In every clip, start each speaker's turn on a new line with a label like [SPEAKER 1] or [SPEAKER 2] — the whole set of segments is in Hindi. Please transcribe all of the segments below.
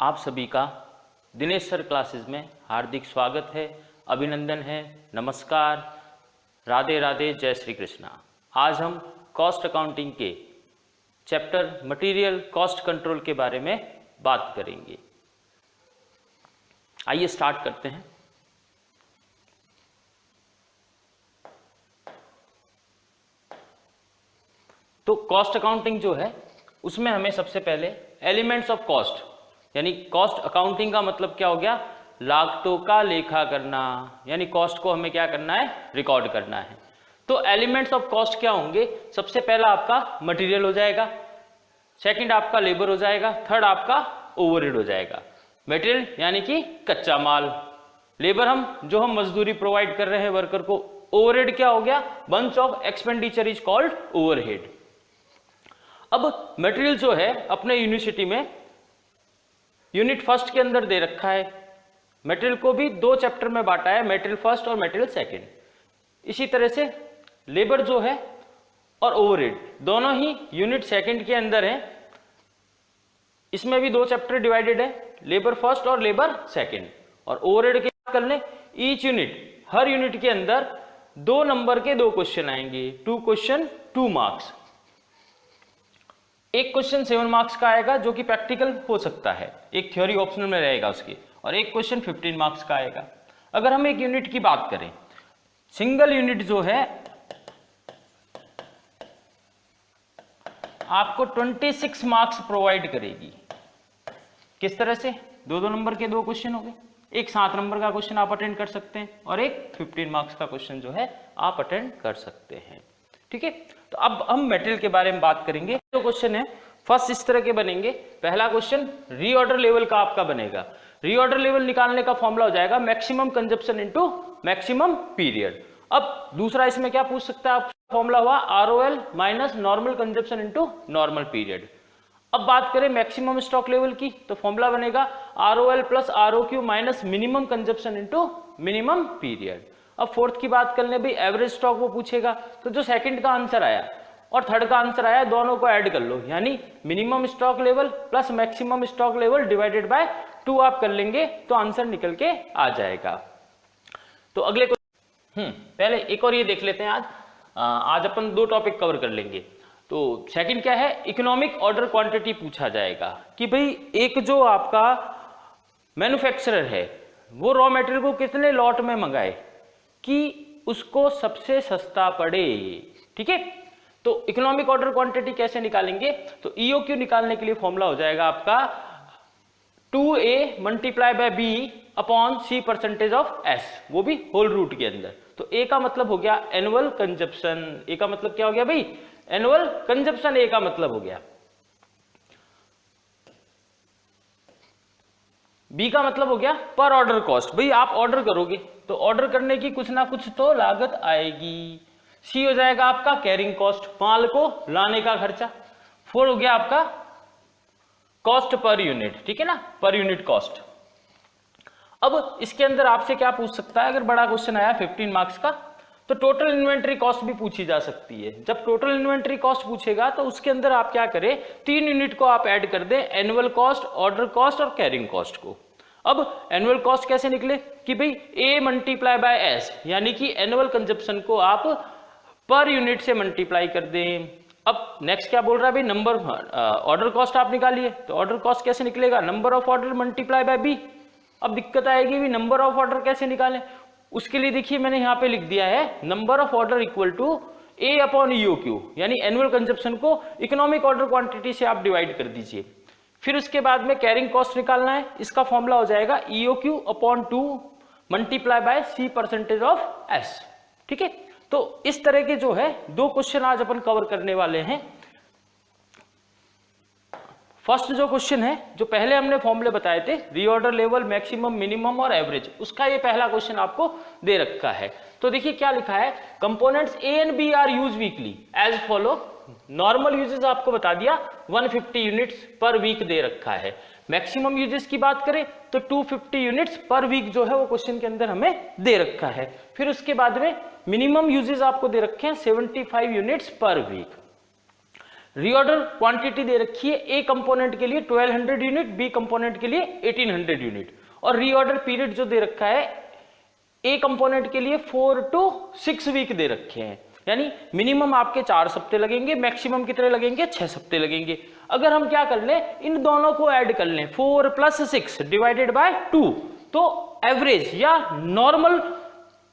[SPEAKER 1] आप सभी का दिनेश सर क्लासेस में हार्दिक स्वागत है, अभिनंदन है, नमस्कार, राधे राधे, जय श्री कृष्णा। आज हम कॉस्ट अकाउंटिंग के चैप्टर मटेरियल कॉस्ट कंट्रोल के बारे में बात करेंगे। आइए स्टार्ट करते हैं। तो कॉस्ट अकाउंटिंग जो है उसमें हमें सबसे पहले एलिमेंट्स ऑफ कॉस्ट, यानी कॉस्ट अकाउंटिंग का मतलब क्या हो गया, लागतों का लेखा करना, यानी कॉस्ट को हमें क्या करना है, रिकॉर्ड करना है। तो एलिमेंट्स ऑफ कॉस्ट क्या होंगे, सबसे पहला आपका मटेरियल हो जाएगा, सेकंड आपका लेबर हो जाएगा, थर्ड आपका ओवरहेड हो जाएगा। मटेरियल यानी कि कच्चा माल, लेबर जो हम मजदूरी प्रोवाइड कर रहे हैं वर्कर को, ओवरहेड क्या हो गया, bunch of expenditure is called overhead. अब मटेरियल जो है अपने यूनिवर्सिटी में यूनिट फर्स्ट के अंदर दे रखा है। मटेरियल को भी दो चैप्टर में बांटा है, मटेरियल फर्स्ट और मटेरियल सेकंड। इसी तरह से लेबर जो है और ओवरहेड दोनों ही यूनिट सेकंड के अंदर है। इसमें भी दो चैप्टर डिवाइडेड है, लेबर फर्स्ट और लेबर सेकंड। और ओवरहेड की बात कर लें, ईच यूनिट, हर यूनिट के अंदर 2 नंबर के 2 क्वेश्चन आएंगे, 2 क्वेश्चन 2 मार्क्स। एक क्वेश्चन 7 मार्क्स का आएगा जो कि प्रैक्टिकल हो सकता है, एक थ्योरी ऑप्शनल में रहेगा उसकी, और एक क्वेश्चन 15 मार्क्स का आएगा। अगर हम एक यूनिट की बात करें, सिंगल यूनिट जो है आपको 26 मार्क्स प्रोवाइड करेगी। किस तरह से, 2-2 नंबर के 2 क्वेश्चन हो गए, एक 7 नंबर का क्वेश्चन आप अटेंड कर सकते हैं और एक 15 मार्क्स का क्वेश्चन जो है आप अटेंड कर सकते हैं। ठीक है, तो अब हम मटेरियल के बारे में बात करेंगे। जो क्वेश्चन है फर्स्ट इस तरह के बनेंगे। पहला क्वेश्चन रीऑर्डर लेवल का आपका बनेगा। रीऑर्डर लेवल निकालने का फॉर्मूला हो जाएगा maximum consumption into maximum period. अब दूसरा इसमें क्या पूछ सकता है, फॉर्मूला हुआ ROL minus normal consumption into normal period. अब बात करें मैक्सिमम स्टॉक लेवल की, तो फॉर्मूला बनेगा ROL plus ROQ minus minimum consumption into minimum period. अब फोर्थ की बात कर ले भाई, एवरेज स्टॉक वो पूछेगा, तो जो सेकंड का आंसर आया और थर्ड का आंसर आया दोनों को ऐड कर लो, यानी minimum stock level plus maximum stock level divided by 2 आप कर लेंगे तो आंसर निकल के आ जाएगा। तो अगले पहले एक और ये देख लेते हैं। आज अपन 2 टॉपिक कवर कर लेंगे। तो सेकंड क्या है, इकोनॉमिक ऑर्डर क्वांटिटी पूछा जाएगा कि भाई एक जो आपका मैन्युफैक्चरर है वो रॉ मटेरियल को कितने लॉट में मंगाए कि उसको सबसे सस्ता पड़े। ठीक है, तो इकोनॉमिक ऑर्डर क्वांटिटी कैसे निकालेंगे, तो EOQ निकालने के लिए फॉर्मूला हो जाएगा आपका 2A multiply by B upon C percentage of S, वो भी होल रूट के अंदर। तो A का मतलब हो गया एनुअल कंजप्शन, A का मतलब क्या हो गया भाई, एनुअल कंजप्शन A का मतलब हो गया। B का मतलब हो गया पर ऑर्डर कॉस्ट, भाई आप ऑर्डर करोगे तो ऑर्डर करने की कुछ ना कुछ तो लागत आएगी। C हो जाएगा आपका कैरिंग कॉस्ट, माल को लाने का खर्चा। 4 हो गया आपका कॉस्ट पर यूनिट, ठीक है ना, पर यूनिट कॉस्ट। अब इसके अंदर आपसे क्या पूछ सकता है, अगर बड़ा क्वेश्चन आया 15 मार्क्स का, तो टोटल इन्वेंट्री कॉस्ट भी पूछी जा सकती है। जब टोटल इन्वेंट्री कॉस्ट पूछेगा तो उसके अंदर आप क्या करें, 3 यूनिट को आप ऐड कर दें, एनुअल कॉस्ट, ऑर्डर कॉस्ट और कैरिंग कॉस्ट को। अब एनुअल कॉस्ट कैसे निकले कि भाई A मल्टीप्लाई बाय S, यानी कि एनुअल कंजप्शन को आप पर यूनिट से मल्टीप्लाई कर दें। अब नेक्स्ट क्या बोल रहा है भाई, नंबर ऑर्डर कॉस्ट आप निकालिए, तो ऑर्डर कॉस्ट कैसे निकलेगा, number of order multiply by B। अब दिक्कत आएगी भी नंबर ऑफ ऑर्डर कैसे निकालें, उसके लिए देखिए मैंने यहाँ पे लिख दिया है number of order equal to A upon EOQ, यानी एनुअल कंजप्शन को इकोनॉमिक ऑर्डर क्वांटिटी से आप डिवाइड कर दीजिए। फिर उसके बाद में कैरिंग कॉस्ट निकालना है, इसका फॉर्मूला हो जाएगा EOQ upon 2 multiply by C percentage of S। ठीक है, तो इस तरह के जो है 2 क्वेश्चन आज अपन कवर करने वाले हैं। फर्स्ट जो क्वेश्चन है, जो पहले हमने फॉर्मूले बताए थे, रीऑर्डर लेवल, मैक्सिमम, मिनिमम और एवरेज, उसका ये पहला क्वेश्चन आपको दे रखा है। तो देखिए क्या लिखा है, components A and B are use weekly as follow. Normal usages आपको बता दिया 150 यूनिट्स पर वीक दे रखा है। मैक्सिमम यूजेस की बात करें तो 250 यूनिट्स पर वीक जो है वो क्वेश्चन के अंदर हमें दे रखा है। फिर उसके बाद में मिनिमम यूजेस आपको दे रखे हैं 75 यूनिट्स पर वीक। रीऑर्डर क्वांटिटी दे रखी है, ए कंपोनेंट के लिए 1200 यूनिट, बी कंपोनेंट के लिए 1800 यूनिट, और रीऑर्डर पीरियड जो दे रखा है ए कंपोनेंट के लिए 4 to 6 वीक दे रखे हैं, यानी मिनिमम आपके 4 सप्ते लगेंगे, मैक्सिमम कितने लगेंगे 6 सप्ते लगेंगे। अगर हम क्या कर लें, इन दोनों को ऐड कर लें, 4 + 6 डिवाइडेड बाय 2, तो एवरेज या नॉर्मल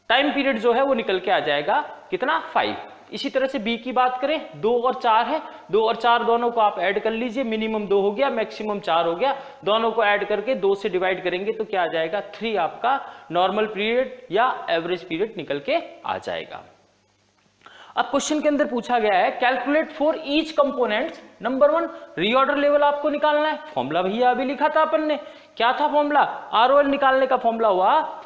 [SPEAKER 1] टाइम पीरियड जो है वो निकल के आ जाएगा कितना 5। इसी तरह से बी की बात करें, 2 और 4 है, 2 और 4 दोनों को आप ऐड कर लीजिए, मिनिमम 2 हो गया, मैक्सिमम 4 हो गया, दोनों को ऐड करके 2 से डिवाइड करेंगे तो क्या आ जाएगा 3 आपका नॉर्मल पीरियड या एवरेज पीरियड निकल के आ जाएगा। अब क्वेश्चन के अंदर पूछा गया है calculate for each components, number 1 reorder level आपको निकालना है। फॉर्मूला भैया अभी लिखा था अपन ने, क्या था फॉर्मूला, आरओएल निकालने का फॉर्मूला हुआ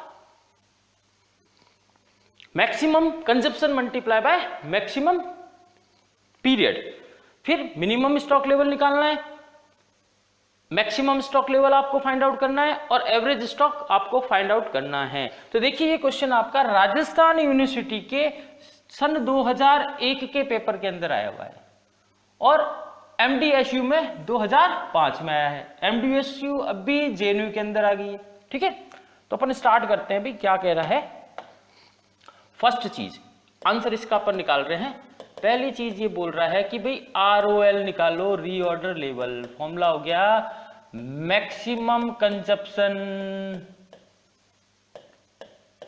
[SPEAKER 1] maximum consumption multiply by maximum period. फिर मिनिमम स्टॉक लेवल निकालना है, मैक्सिमम स्टॉक लेवल आपको फाइंड आउट करना है, और एवरेज स्टॉक आपको फाइंड आउट करना है। तो देखिए ये क्वेश्चन आपका राजस्थान यूनिवर्सिटी के सन 2001 के पेपर के अंदर आया हुआ है, और एमडीएसयू में 2005 में आया है। एमडीएसयू अभी जेएनयू के अंदर आ गई है। ठीक है, तो अपन स्टार्ट करते हैं भी क्या कह रहा है। फर्स्ट चीज आंसर इसका अपन निकाल रहे हैं। पहली चीज ये बोल रहा है कि भाई आरओएल निकालो, रीऑर्डर लेवल, फॉर्मूला हो गया maximum consumption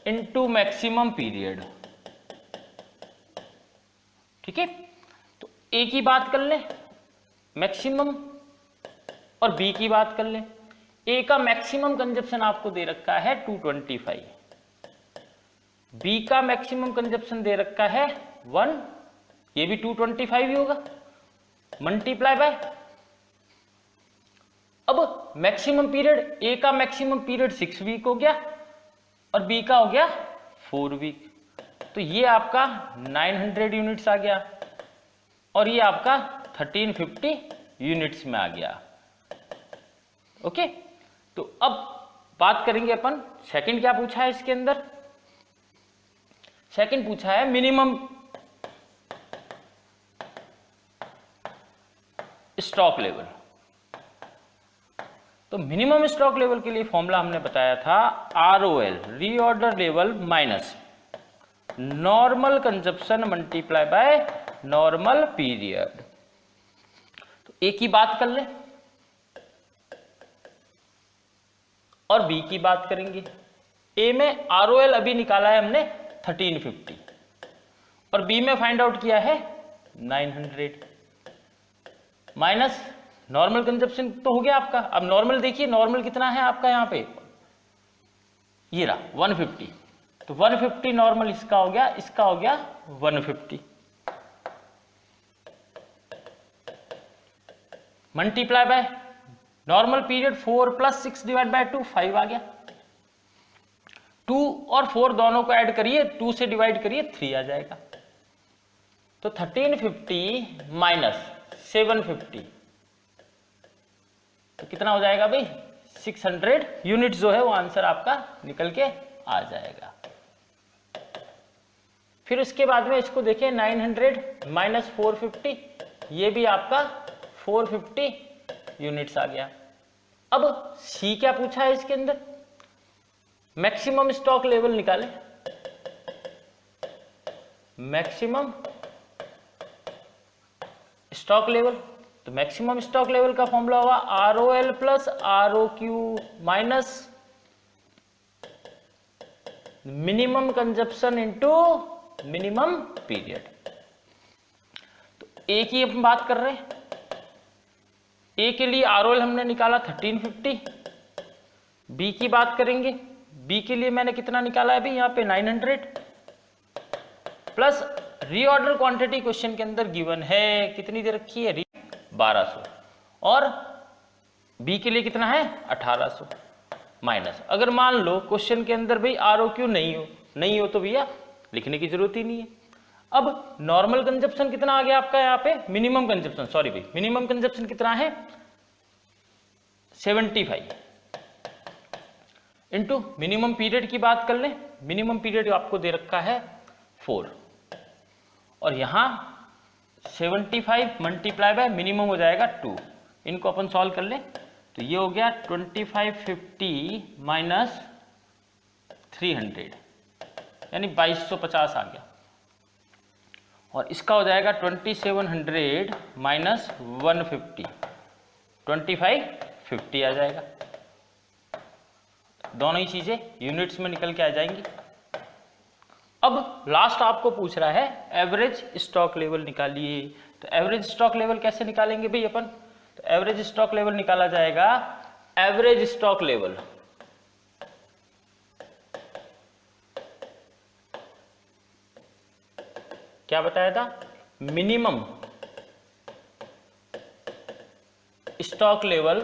[SPEAKER 1] into maximum period. ठीक है, तो ए की बात कर ले मैक्सिमम, और बी की बात कर ले। ए का मैक्सिमम कंजप्शन आपको दे रखा है 225, बी का मैक्सिमम कंजप्शन दे रखा है 1, ये भी 225 ही होगा, मल्टीप्लाई बाय। अब मैक्सिमम पीरियड, ए का मैक्सिमम पीरियड 6 वीक हो गया और बी का हो गया 4 वीक, तो ये आपका 900 यूनिट्स आ गया और ये आपका 1350 यूनिट्स में आ गया। ओके, तो अब बात करेंगे अपन सेकंड, क्या पूछा है इसके अंदर। सेकंड पूछा है मिनिमम स्टॉक लेवल। तो मिनिमम स्टॉक लेवल के लिए फॉर्मूला हमने बताया था ROL, reorder level minus normal consumption multiply by normal period. तो ए की बात कर ले और बी की बात करेंगे। ए में आरओएल अभी निकाला है हमने 1350 और बी में फाइंड आउट किया है 900 माइनस नॉर्मल कंजप्शन तो हो गया आपका। अब नॉर्मल देखिए, नॉर्मल कितना है आपका यहाँ पे, ये रहा 150, तो 150 नॉर्मल इसका हो गया, इसका हो गया 150 multiply by normal period 4 + 6 divide by 2, 5 आ गया। 2 और 4 दोनों को ऐड करिए, 2 से डिवाइड करिए 3 आ जाएगा। तो 1350 माइनस 750 तो कितना हो जाएगा भाई 600 यूनिट जो है वो आंसर आपका निकल के आ जाएगा। फिर उसके बाद में इसको देखिए 900 माइनस 450, ये भी आपका 450 यूनिट्स आ गया। अब सी क्या पूछा है इसके अंदर, मैक्सिमम स्टॉक लेवल निकाले। मैक्सिमम स्टॉक लेवल, तो मैक्सिमम स्टॉक लेवल का फॉर्मूला हुआ ROL plus ROQ minus minimum consumption into minimum period. तो ए की हम बात कर रहे हैं, ए के लिए आरओएल हमने निकाला 1350, बी की बात करेंगे, बी के लिए मैंने कितना निकाला है अभी यहाँ पे 900 प्लस रीऑर्डर क्वांटिटी क्वेश्चन के अंदर गिवन है कितनी दे रखी है 1200, और बी के लिए कितना है 1800 माइनस। अगर मान लो क्वेश्चन के अंदर भाई आरओक्यू नहीं हो तो भैया लिखने की जरूरत ही नहीं है। अब नॉर्मल कंजप्शन कितना आ गया आपका यहाँ पे, मिनिमम कंजप्शन, सॉरी भाई मिनिमम कंजप्शन कितना है 75 इंटू मिनिमम पीरियड की बात कर ले, मिनिमम पीरियड आपको दे रखा है 4 और यहां 75 मल्टीप्लाई बाय मिनिमम हो जाएगा 2। इनको अपन सॉल्व कर ले तो ये हो गया 2550 माइनस 300 यानी 2250 आ गया। और इसका हो जाएगा 2700 माइनस 150 2550 आ जाएगा। दोनों ही चीजें यूनिट्स में निकल के आ जाएंगी। अब लास्ट आपको पूछ रहा है एवरेज स्टॉक लेवल निकालिए। तो एवरेज स्टॉक लेवल कैसे निकालेंगे भाई अपन? तो एवरेज स्टॉक लेवल निकाला जाएगा, एवरेज स्टॉक लेवल क्या बताया था? Minimum stock level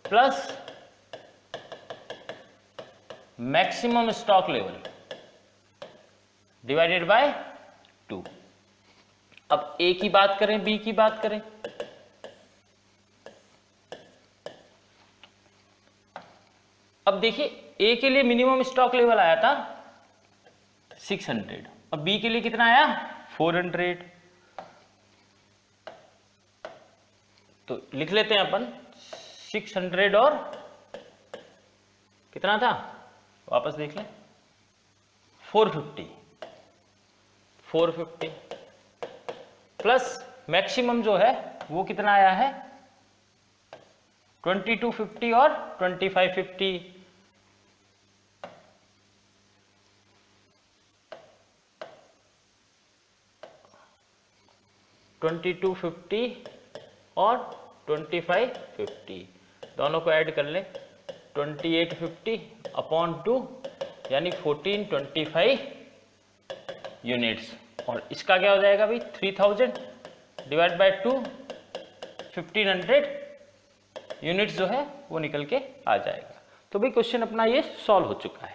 [SPEAKER 1] plus maximum stock level divided by 2। अब ए की बात करें, बी की बात करें। अब देखिए ए के लिए मिनिमम स्टॉक लेवल आया था 600, अब बी के लिए कितना आया 400। तो लिख लेते हैं अपन 600 और कितना था, वापस देख लें 450 प्लस मैक्सिमम जो है वो कितना आया है 2250 और 2550। और 2550 दोनों को ऐड कर ले 2850 अपॉन 2 यानी 1425 यूनिट्स। और इसका क्या हो जाएगा भाई 3000 डिवाइड बाय 2 1500 यूनिट्स जो है वो निकल के आ जाएगा। तो भाई क्वेश्चन अपना ये सॉल्व हो चुका है।